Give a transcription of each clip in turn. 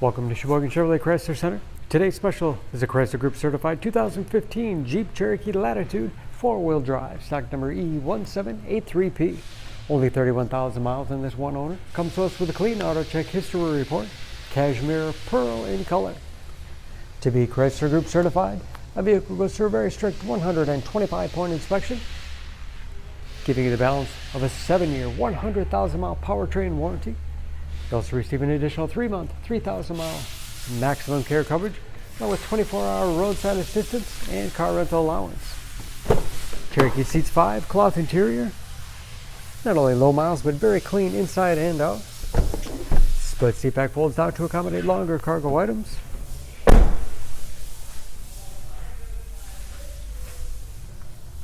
Welcome to Sheboygan Chevrolet Chrysler Center. Today's special is a Chrysler Group certified 2015 Jeep Cherokee Latitude 4-wheel drive, stock number E1783P. Only 31,000 miles in this one owner. Comes to us with a clean auto check history report, Cashmere Pearl in color. To be Chrysler Group certified, a vehicle goes through a very strict 125-point inspection, giving you the balance of a 7-year, 100,000-mile powertrain warranty. You also receive an additional 3-month, 3,000-mile maximum care coverage, along with 24-hour roadside assistance and car rental allowance. Cherokee seats 5, cloth interior. Not only low miles, but very clean inside and out. Split seat back folds down to accommodate longer cargo items.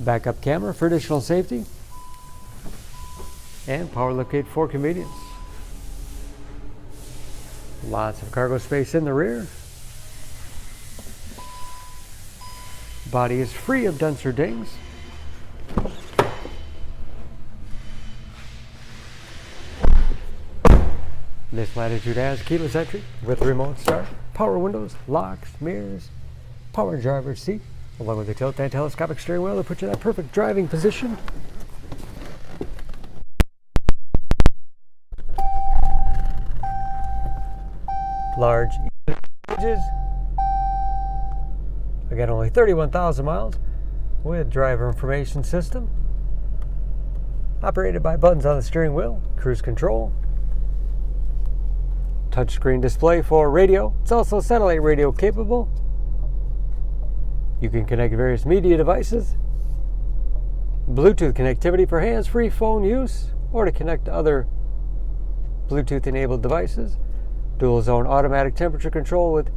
Backup camera for additional safety. And power liftgate for convenience. Lots of cargo space in the rear. Body is free of dents or dings. This Latitude has keyless entry with remote start, power windows, locks, mirrors, power driver's seat, along with the tilt and telescopic steering wheel to put you in that perfect driving position. Large gauges. Again, only 31,000 miles with driver information system. Operated by buttons on the steering wheel, cruise control. Touchscreen display for radio. It's also satellite radio capable. You can connect various media devices. Bluetooth connectivity for hands-free phone use or to connect to other Bluetooth-enabled devices. Dual zone automatic temperature control with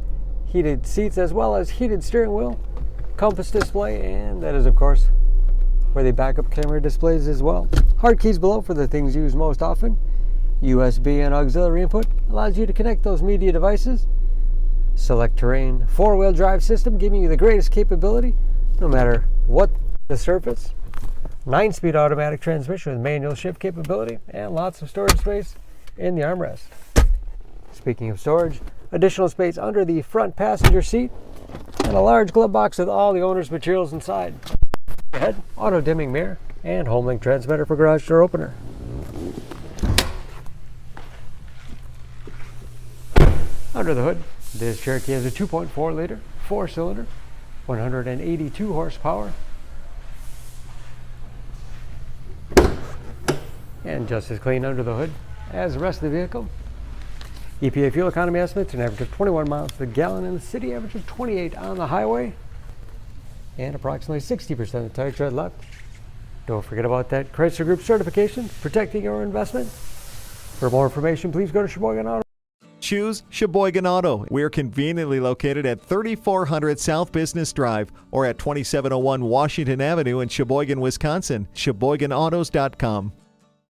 heated seats as well as heated steering wheel, compass display, and that is of course where the backup camera displays as well. Hard keys below for the things used most often. USB and auxiliary input allows you to connect those media devices. Select terrain 4-wheel drive system giving you the greatest capability no matter what the surface. 9-speed automatic transmission with manual shift capability and lots of storage space in the armrest. Speaking of storage, additional space under the front passenger seat and a large glove box with all the owner's materials inside. Ahead, auto dimming mirror and HomeLink transmitter for garage door opener. Under the hood, this Cherokee has a 2.4-liter, 4-cylinder, 182 horsepower. And just as clean under the hood as the rest of the vehicle. EPA fuel economy estimates an average of 21 miles per gallon in the city, average of 28 on the highway, and approximately 60% of the tire tread left. Don't forget about that Chrysler Group certification, protecting your investment. For more information, please go to Sheboygan Auto. Choose Sheboygan Auto. We're conveniently located at 3400 South Business Drive or at 2701 Washington Avenue in Sheboygan, Wisconsin. SheboyganAutos.com.